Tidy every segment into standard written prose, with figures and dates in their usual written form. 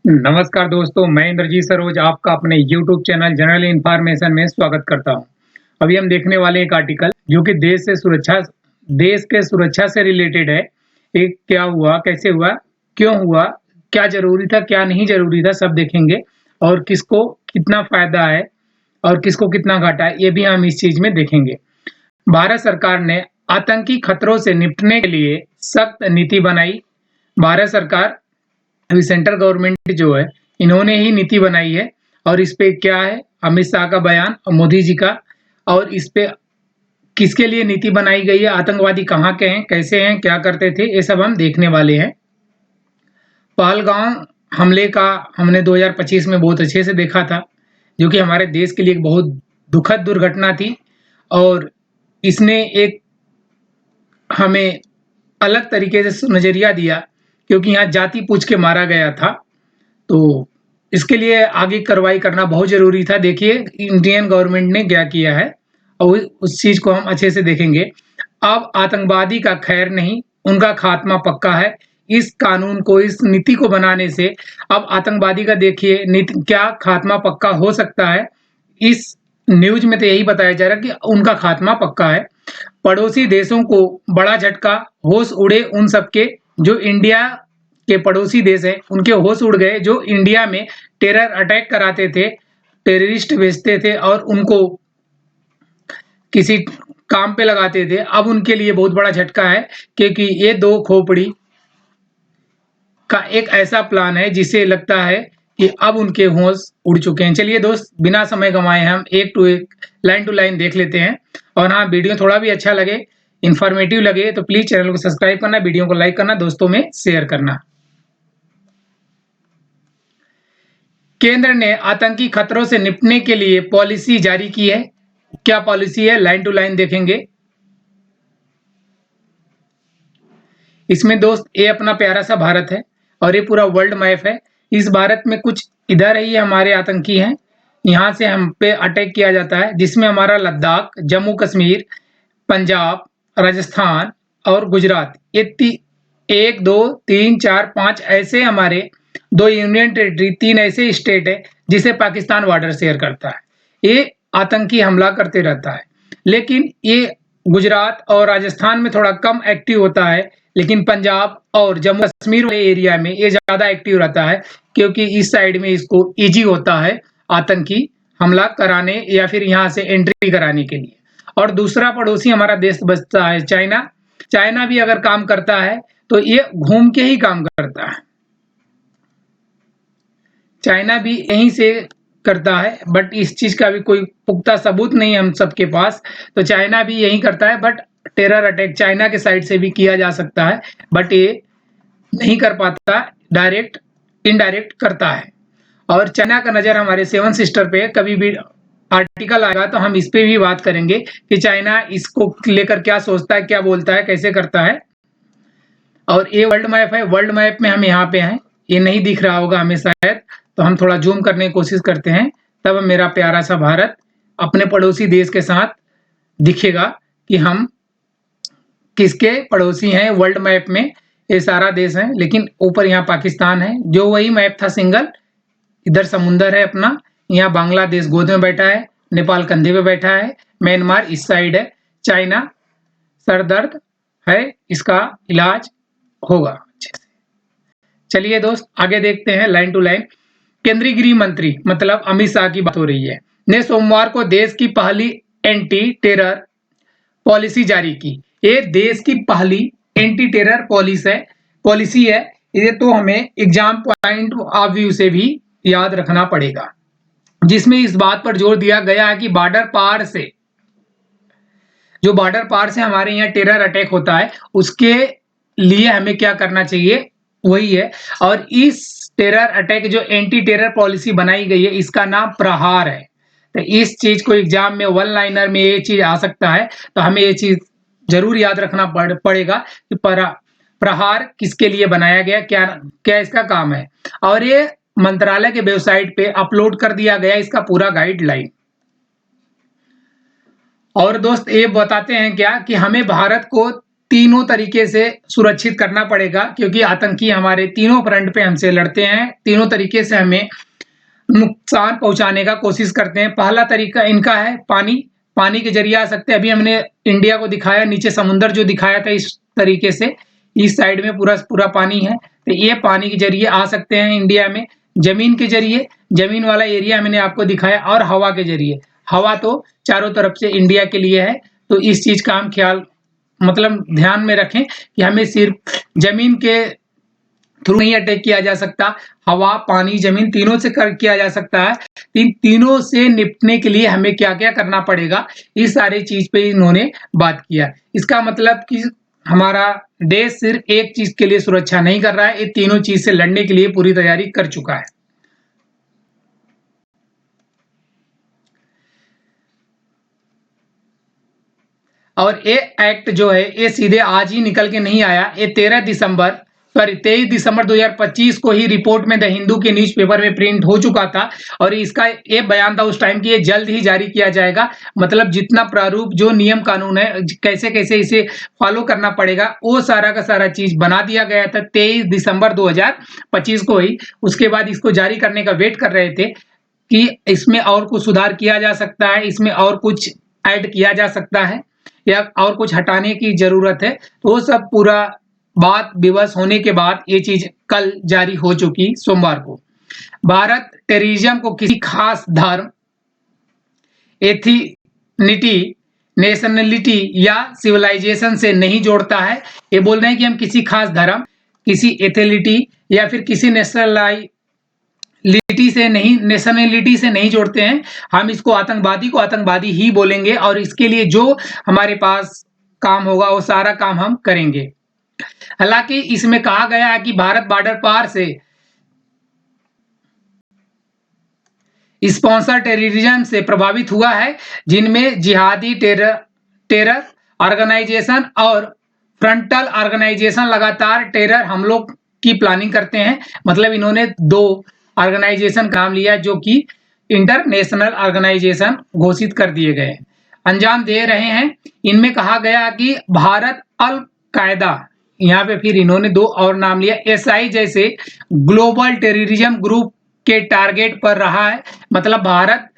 नमस्कार दोस्तों, मैं इंद्रजीत सरोज आपका अपने YouTube चैनल जनरल इन्फॉर्मेशन में स्वागत करता हूं। अभी हम देखने वाले एक आर्टिकल जो कि देश के सुरक्षा से रिलेटेड है। एक क्या हुआ, कैसे हुआ, क्यों हुआ, क्या जरूरी था, क्या नहीं जरूरी था, सब देखेंगे और किसको कितना फायदा है और किसको कितना घाटा है, ये भी हम इस चीज में देखेंगे। भारत सरकार ने आतंकी खतरों से निपटने के लिए सख्त नीति बनाई। भारत सरकार अभी सेंट्रल गवर्नमेंट जो है, इन्होंने ही नीति बनाई है। और इस पे क्या है, अमित शाह का बयान और मोदी जी का, और इस पे किसके लिए नीति बनाई गई है, आतंकवादी कहाँ के हैं, कैसे हैं, क्या करते थे, ये सब हम देखने वाले हैं। पहलगाम हमले का हमने 2025 में बहुत अच्छे से देखा था, जो कि हमारे देश के लिए एक बहुत दुखद दुर्घटना थी। और इसने एक हमें अलग तरीके से नजरिया दिया, क्योंकि यहाँ जाति पूछ के मारा गया था। तो इसके लिए आगे कार्रवाई करना बहुत जरूरी था। देखिए इंडियन गवर्नमेंट ने क्या किया है और उस चीज को हम अच्छे से देखेंगे। अब आतंकवादी का खैर नहीं, उनका खात्मा पक्का है। इस कानून को, इस नीति को बनाने से अब आतंकवादी का देखिए नीति क्या खात्मा पक्का हो सकता है। इस न्यूज में तो यही बताया जा रहा है कि उनका खात्मा पक्का है। पड़ोसी देशों को बड़ा झटका, होश उड़े उन सबके जो इंडिया के पड़ोसी देश हैं, उनके होश उड़ गए जो इंडिया में टेरर अटैक कराते थे, टेररिस्ट भेजते थे और उनको किसी काम पे लगाते थे। अब उनके लिए बहुत बड़ा झटका है, क्योंकि ये दो खोपड़ी का एक ऐसा प्लान है जिसे लगता है कि अब उनके होश उड़ चुके हैं। चलिए दोस्त, बिना समय गंवाए हम एक लाइन टू लाइन देख लेते हैं। और हाँ, वीडियो थोड़ा भी अच्छा लगे, इंफॉर्मेटिव लगे तो प्लीज चैनल को सब्सक्राइब करना, वीडियो को लाइक करना, दोस्तों में शेयर करना। केंद्र ने आतंकी खतरों से निपटने के लिए पॉलिसी जारी की है। क्या पॉलिसी है, लाइन टू लाइन देखेंगे। इसमें दोस्त ये अपना प्यारा सा भारत है और ये पूरा वर्ल्ड मैप है। इस भारत में कुछ इधर ही हमारे आतंकी हैं, यहाँ से हम पे अटैक किया जाता है, जिसमें हमारा लद्दाख, जम्मू कश्मीर, पंजाब, राजस्थान और गुजरात, ये 1 2 3 4 5 ऐसे हमारे 2 यूनियन टेरिटरी, 3 ऐसे स्टेट है जिसे पाकिस्तान बॉर्डर शेयर करता है। ये आतंकी हमला करते रहता है, लेकिन ये गुजरात और राजस्थान में थोड़ा कम एक्टिव होता है, लेकिन पंजाब और जम्मू कश्मीर वाले एरिया में ये ज्यादा एक्टिव रहता है, क्योंकि इस साइड में इसको इजी होता है आतंकी हमला कराने या फिर यहाँ से एंट्री कराने के लिए। और दूसरा पड़ोसी हमारा देश बचता है चाइना। चाइना भी अगर काम करता है तो ये घूम के ही काम करता है। चाइना भी यहीं से करता है, बट इस चीज का भी कोई पुख्ता सबूत नहीं है हम सबके पास। तो चाइना भी यही करता है, बट टेरर अटैक चाइना के साइड से भी किया जा सकता है, बट ये नहीं कर पाता, डायरेक्ट इनडायरेक्ट करता है। और चाइना का नजर हमारे सेवन सिस्टर पे, कभी भी आर्टिकल आएगा तो हम इस पे भी बात करेंगे कि चाइना इसको लेकर क्या सोचता है, क्या बोलता है, कैसे करता है। और ये वर्ल्ड मैप है, वर्ल्ड मैप में हम यहाँ पे हैं, ये नहीं दिख रहा होगा हमें शायद, तो हम थोड़ा जूम करने की कोशिश करते हैं, तब मेरा प्यारा सा भारत अपने पड़ोसी देश के साथ दिखेगा कि हम किसके पड़ोसी हैं। वर्ल्ड मैप में ये सारा देश है, लेकिन ऊपर यहाँ पाकिस्तान है जो वही मैप था सिंगल। इधर समुंदर है अपना, यहाँ बांग्लादेश गोद में बैठा है, नेपाल कंधे पे बैठा है, म्यांमार इस साइड है, चाइना सर दर्द है, इसका इलाज होगा अच्छे से। चलिए दोस्त आगे देखते हैं लाइन टू लाइन। केंद्रीय गृह मंत्री मतलब अमित शाह की बात हो रही है, ने सोमवार को देश की पहली एंटी टेरर पॉलिसी जारी की। ये देश की पहली एंटी टेरर पॉलिसी है। ये तो हमें एग्जाम पॉइंट ऑफ व्यू से भी याद रखना पड़ेगा, जिसमें इस बात पर जोर दिया गया है कि बॉर्डर पार से, जो बॉर्डर पार से हमारे यहाँ टेरर अटैक होता है, उसके लिए हमें क्या करना चाहिए, वही है। और इस टेरर अटैक जो एंटी टेरर पॉलिसी बनाई गई है, इसका नाम प्रहार है। तो इस चीज को एग्जाम में वन लाइनर में ये चीज आ सकता है, तो हमें ये चीज जरूर याद रखना पड़ेगा कि प्रहार किसके लिए बनाया गया, क्या क्या इसका काम है। और ये मंत्रालय के वेबसाइट पे अपलोड कर दिया गया इसका पूरा गाइडलाइन। और दोस्त ये बताते हैं क्या कि हमें भारत को तीनों तरीके से सुरक्षित करना पड़ेगा, क्योंकि आतंकी हमारे तीनों फ्रंट पे हमसे लड़ते हैं, तीनों तरीके से हमें नुकसान पहुंचाने का कोशिश करते हैं। पहला तरीका इनका है पानी, पानी के जरिए आ सकते हैं। अभी हमने इंडिया को दिखाया, नीचे समुद्र जो दिखाया था इस तरीके से, इस साइड में पूरा पूरा पानी है, तो ये पानी के जरिए आ सकते हैं इंडिया में। जमीन के जरिए, जमीन वाला एरिया मैंने आपको दिखाया, और हवा के जरिए। हवा तो चारों तरफ से इंडिया के लिए है, तो इस चीज का हम ख्याल मतलब ध्यान में रखें कि हमें सिर्फ जमीन के थ्रू नहीं अटैक किया जा सकता, हवा, पानी, जमीन तीनों से किया जा सकता है। इन तीनों से निपटने के लिए हमें क्या क्या करना पड़ेगा, इस सारी चीज पे इन्होंने बात किया। इसका मतलब कि हमारा देश सिर्फ एक चीज के लिए सुरक्षा नहीं कर रहा है, ये तीनों चीज से लड़ने के लिए पूरी तैयारी कर चुका है। और ये एक्ट जो है ये सीधे आज ही निकल के नहीं आया, ये 23 दिसंबर 2025 को ही रिपोर्ट में द हिंदू के न्यूज़पेपर में प्रिंट हो चुका था, और इसका ये बयान था उस टाइम की ये जल्द ही जारी किया जाएगा। मतलब जितना प्रारूप जो नियम कानून है, कैसे कैसे इसे फॉलो करना पड़ेगा, वो सारा का सारा चीज बना दिया गया था 23 दिसंबर 2025 को ही। उसके बाद इसको जारी करने का वेट कर रहे थे कि इसमें और कुछ सुधार किया जा सकता है, इसमें और कुछ ऐड किया जा सकता है, या और कुछ हटाने की जरूरत है। तो वो सब पूरा बात विवश होने के बाद ये चीज कल जारी हो चुकी सोमवार को। भारत टेररिज्म को किसी खास धर्म, एथिनिटी, नेशनलिटी या सिविलाइजेशन से नहीं जोड़ता है। ये बोल रहे हैं कि हम किसी खास धर्म, किसी एथिनिटी या फिर किसी नेशनलिटी से नहीं जोड़ते हैं। हम इसको आतंकवादी को आतंकवादी ही बोलेंगे, और इसके लिए जो हमारे पास काम होगा वो सारा काम हम करेंगे। हालांकि इसमें कहा गया है कि भारत बॉर्डर पार से स्पॉन्सर टेररिज्म से प्रभावित हुआ है, जिनमें जिहादी टेरर ऑर्गेनाइजेशन और फ्रंटल ऑर्गेनाइजेशन लगातार टेरर हमलों की प्लानिंग करते हैं। मतलब इन्होंने दो ऑर्गेनाइजेशन का नाम लिया जो कि इंटरनेशनल ऑर्गेनाइजेशन घोषित कर दिए गए, अंजाम दे रहे हैं। इनमें कहा गया कि भारत अल कायदा, यहाँ पे फिर इन्होंने दो और नाम लिया, एसआई जैसे ग्लोबल टेररिज्म ग्रुप के टारगेट पर रहा है। मतलब भारत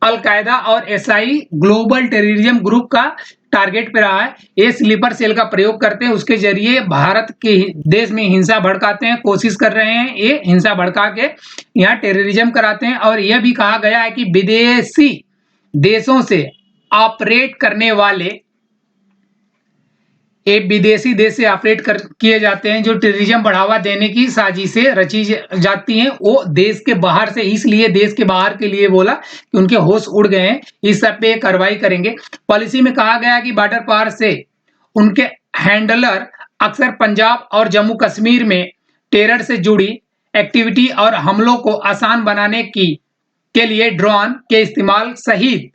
अल कायदा और एसआई ग्लोबल टेररिज्म ग्रुप का टारगेट पे रहा है। ये स्लीपर सेल का प्रयोग करते हैं, उसके जरिए भारत के देश में हिंसा भड़काते हैं, कोशिश कर रहे हैं ये हिंसा भड़का के यहाँ टेररिज्म कराते हैं। और यह भी कहा गया है कि विदेशी देशों से ऑपरेट करने वाले, ये विदेशी देश से ऑपरेट किए जाते हैं, जो टेररिज्म बढ़ावा देने की साजिशें रची जाती हैं, वो देश के बाहर से, इसलिए देश के बाहर के लिए बोला कि उनके होश उड़ गए हैं, इस सब पे कार्रवाई करेंगे। पॉलिसी में कहा गया कि बॉर्डर पार से उनके हैंडलर अक्सर पंजाब और जम्मू कश्मीर में टेरर से जुड़ी एक्टिविटी और हमलों को आसान बनाने के लिए ड्रोन के इस्तेमाल सहित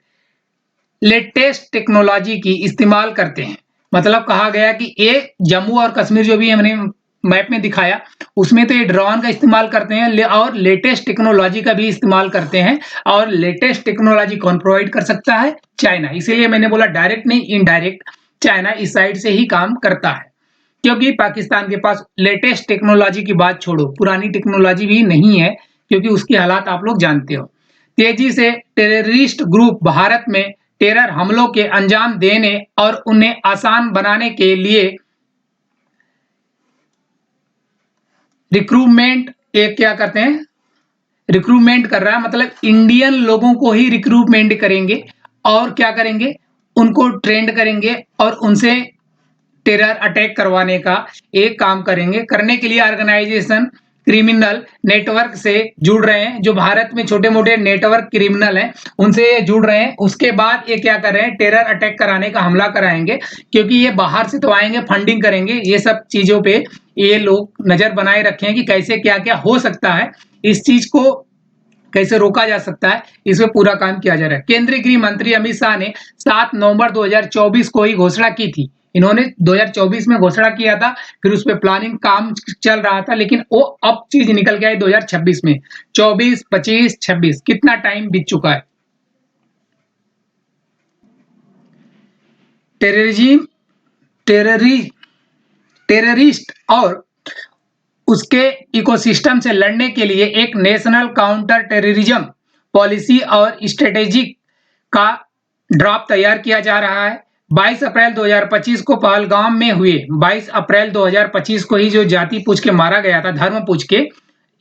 लेटेस्ट टेक्नोलॉजी की इस्तेमाल करते हैं। मतलब कहा गया कि ये जम्मू और कश्मीर जो भी हमने मैप में दिखाया, उसमें तो ये ड्रोन का इस्तेमाल करते हैं और लेटेस्ट टेक्नोलॉजी का भी इस्तेमाल करते हैं। और लेटेस्ट टेक्नोलॉजी कौन प्रोवाइड कर सकता है? चाइना। इसीलिए मैंने बोला डायरेक्ट नहीं, इनडायरेक्ट चाइना इस साइड से ही काम करता है, क्योंकि पाकिस्तान के पास लेटेस्ट टेक्नोलॉजी की बात छोड़ो, पुरानी टेक्नोलॉजी भी नहीं है, क्योंकि उसकी हालात आप लोग जानते हो। तेजी से टेररिस्ट ग्रुप भारत में टेरर हमलों के अंजाम देने और उन्हें आसान बनाने के लिए रिक्रूटमेंट, एक क्या करते हैं, रिक्रूटमेंट कर रहा है। मतलब इंडियन लोगों को ही रिक्रूटमेंट करेंगे, और क्या करेंगे, उनको ट्रेंड करेंगे और उनसे टेरर अटैक करवाने का एक काम करेंगे। करने के लिए ऑर्गेनाइजेशन क्रिमिनल नेटवर्क से जुड़ रहे हैं, जो भारत में छोटे मोटे नेटवर्क क्रिमिनल हैं उनसे ये जुड़ रहे हैं। उसके बाद ये क्या कर रहे हैं, टेरर अटैक कराने का हमला कराएंगे, क्योंकि ये बाहर से तो आएंगे, फंडिंग करेंगे। ये सब चीजों पे ये लोग नजर बनाए रखे हैं कि कैसे क्या क्या हो सकता है, इस चीज को कैसे रोका जा सकता है, इसमें पूरा काम किया जा रहा है। केंद्रीय गृह मंत्री अमित शाह ने 7 नवंबर 2024 को ही घोषणा की थी। इन्होंने 2024 में घोषणा किया था, फिर उस पर प्लानिंग काम चल रहा था, लेकिन वो अब चीज निकल के आई 2026 में। 24, 25, 26 कितना टाइम बीत चुका है। टेररिज्म टेररिस्ट और उसके इकोसिस्टम से लड़ने के लिए एक नेशनल काउंटर टेररिज्म पॉलिसी और स्ट्रेटेजिक का ड्राफ्ट तैयार किया जा रहा है। 22 अप्रैल 2025 को पहलगाम में हुए 22 अप्रैल 2025 को ही जो जाति पूछ के मारा गया था, धर्म पूछ के,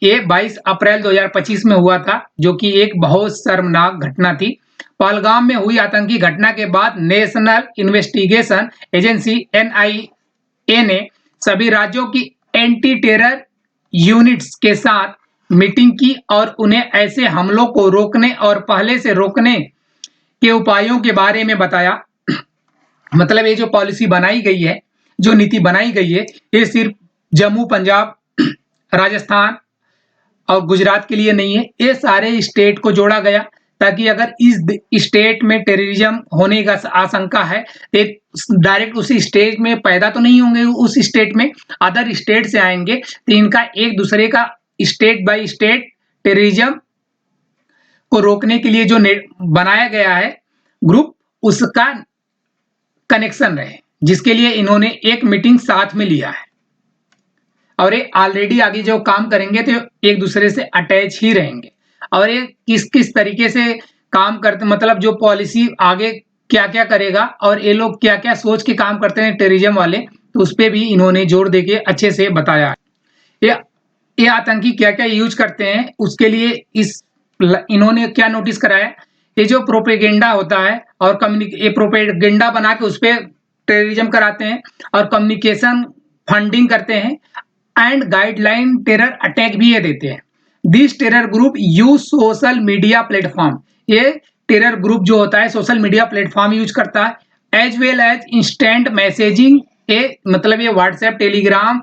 ये 22 अप्रैल 2025 में हुआ था, जो कि एक बहुत शर्मनाक घटना थी। पहलगाम में हुई आतंकी घटना के बाद नेशनल इन्वेस्टिगेशन एजेंसी NIA ने सभी राज्यों की एंटी टेरर यूनिट्स के साथ मीटिंग की और उन्हें ऐसे हमलों को रोकने और पहले से रोकने के उपायों के बारे में बताया। मतलब ये जो पॉलिसी बनाई गई है, जो नीति बनाई गई है, ये सिर्फ जम्मू, पंजाब, राजस्थान और गुजरात के लिए नहीं है, ये सारे स्टेट को जोड़ा गया ताकि अगर इस स्टेट में टेररिज्म होने का आशंका है तो डायरेक्ट उसी स्टेट में पैदा तो नहीं होंगे, उस स्टेट में अदर स्टेट से आएंगे, तो इनका एक दूसरे का स्टेट बाय स्टेट टेररिज्म को रोकने के लिए जो बनाया गया है ग्रुप, उसका कनेक्शन रहे, जिसके लिए इन्होंने एक मीटिंग साथ में लिया है और ये ऑलरेडी आगे जो काम करेंगे तो एक दूसरे से अटैच ही रहेंगे। और ये किस किस तरीके से काम करते, मतलब जो पॉलिसी आगे क्या क्या करेगा और ये लोग क्या क्या सोच के काम करते हैं टेररिज्म वाले, तो उस पर भी इन्होंने जोर देके अच्छे से बताया है। ये आतंकी क्या क्या यूज करते हैं, उसके लिए इन्होंने क्या नोटिस कराया, ये जो प्रोपेगेंडा होता है और ये प्रोपेगेंडा बना के उस पर टेररिज्म कराते हैं और कम्युनिकेशन फंडिंग करते हैं एंड गाइडलाइन टेरर अटैक भी ये देते हैं। This terror group use social media platform, ये टेरर ग्रुप जो होता है सोशल मीडिया प्लेटफॉर्म यूज करता है as well as instant messaging, मतलब ये व्हाट्सएप, टेलीग्राम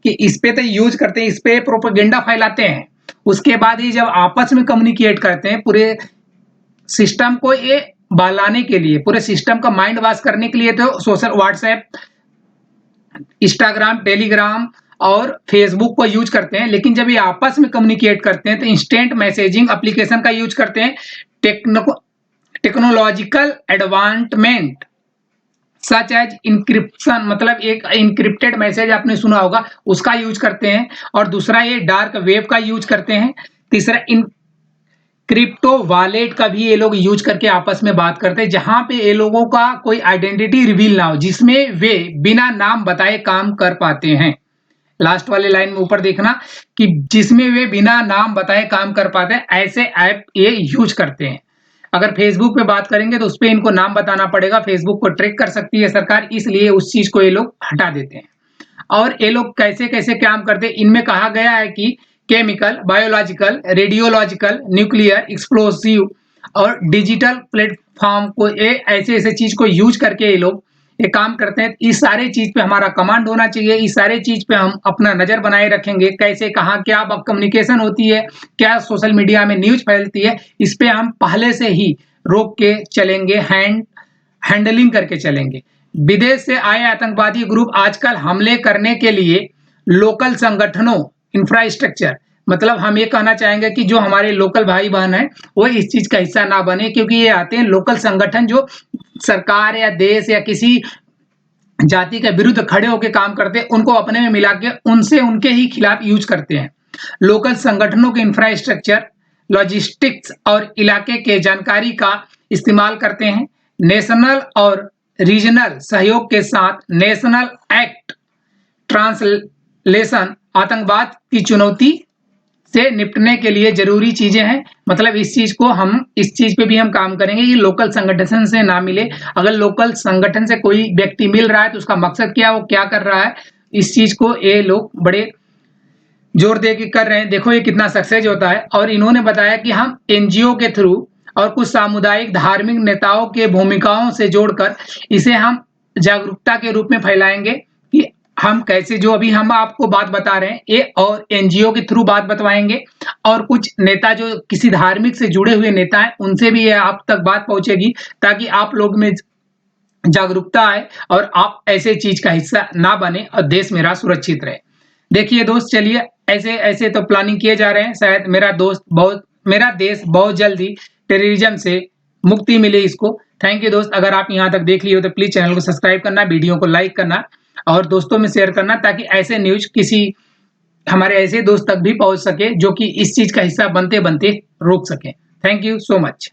कि इस पे तो यूज करते हैं, इस पे प्रोपेगेंडा फैलाते हैं। उसके बाद ये जब आपस में कम्युनिकेट करते हैं, पूरे सिस्टम को ये बहलाने के लिए, पूरे सिस्टम का माइंड वॉश करने के लिए तो सोशल व्हाट्सएप, इंस्टाग्राम, टेलीग्राम और फेसबुक को यूज करते हैं, लेकिन जब ये आपस में कम्युनिकेट करते हैं तो इंस्टेंट मैसेजिंग एप्लीकेशन का यूज करते हैं। Technological advancement such as encryption, मतलब एक इंक्रिप्टेड मैसेज आपने सुना होगा, उसका यूज करते हैं। और दूसरा ये डार्क वेब का यूज करते हैं। तीसरा क्रिप्टो वॉलेट का भी ये लोग यूज करके आपस में बात करते हैं, जहां पे ये लोगों का कोई आइडेंटिटी रिवील ना हो, जिसमें वे बिना नाम बताए काम कर पाते हैं। लास्ट वाले लाइन में ऊपर देखना कि जिसमें वे बिना नाम बताए काम कर पाते हैं, ऐसे ऐप ये यूज करते हैं। अगर फेसबुक पे बात करेंगे तो उस पर इनको नाम बताना पड़ेगा, फेसबुक को ट्रैक कर सकती है सरकार, इसलिए उस चीज को ये लोग हटा देते हैं। और ये लोग कैसे कैसे काम करते हैं, इनमें कहा गया है कि chemical, biological, radiological, nuclear, explosive और डिजिटल प्लेटफॉर्म को ऐसे ऐसे चीज को यूज करके ये लोग ये काम करते हैं। इस सारे चीज पे हमारा कमांड होना चाहिए, इस सारे चीज पे हम अपना नजर बनाए रखेंगे, कैसे कहाँ क्या कम्युनिकेशन होती है, क्या सोशल मीडिया में न्यूज फैलती है, इस पे हम पहले से ही रोक के चलेंगे, हैंडलिंग करके चलेंगे। विदेश से आए आतंकवादी ग्रुप आजकल हमले करने के लिए लोकल संगठनों, इंफ्रास्ट्रक्चर, मतलब हम ये कहना चाहेंगे कि जो हमारे लोकल भाई बहन है वो इस चीज का हिस्सा ना बने, क्योंकि ये आते हैं लोकल संगठन जो सरकार या देश या किसी जाति के विरुद्ध खड़े होकर काम करते हैं, उनको अपने में मिला के उनसे उनके ही खिलाफ यूज करते हैं। लोकल संगठनों के इंफ्रास्ट्रक्चर, लॉजिस्टिक्स और इलाके के जानकारी का इस्तेमाल करते हैं। नेशनल और रीजनल सहयोग के साथ नेशनल एक्ट ट्रांसलेशन आतंकवाद की चुनौती से निपटने के लिए जरूरी चीजें हैं। मतलब इस चीज पे भी हम काम करेंगे कि लोकल संगठन से ना मिले। अगर लोकल संगठन से कोई व्यक्ति मिल रहा है तो उसका मकसद क्या, वो क्या कर रहा है, इस चीज को ये लोग बड़े जोर दे के कर रहे हैं। देखो ये कितना सक्सेस होता है। और इन्होंने बताया कि हम एनजीओ के थ्रू और कुछ सामुदायिक धार्मिक नेताओं के भूमिकाओं से जोड़कर इसे हम जागरूकता के रूप में फैलाएंगे कि हम कैसे, जो अभी हम आपको बात बता रहे हैं ये, और एनजीओ के थ्रू बात बतवाएंगे। और कुछ नेता जो किसी धार्मिक से जुड़े हुए नेता हैं उनसे भी ये आप तक बात पहुंचेगी, ताकि आप लोग में जागरूकता आए और आप ऐसे चीज का हिस्सा ना बने और देश मेरा सुरक्षित रहे। देखिए दोस्त, चलिए ऐसे ऐसे तो प्लानिंग किए जा रहे हैं, शायद मेरा देश बहुत जल्दी टेररिज्म से मुक्ति मिले इसको। थैंक यू दोस्त, अगर आप यहाँ तक देख लिए हो तो प्लीज चैनल को सब्सक्राइब करना, वीडियो को लाइक करना और दोस्तों में शेयर करना, ताकि ऐसे न्यूज़ किसी हमारे ऐसे दोस्त तक भी पहुंच सके जो कि इस चीज़ का हिस्सा बनते-बनते रोक सकें। Thank you so much.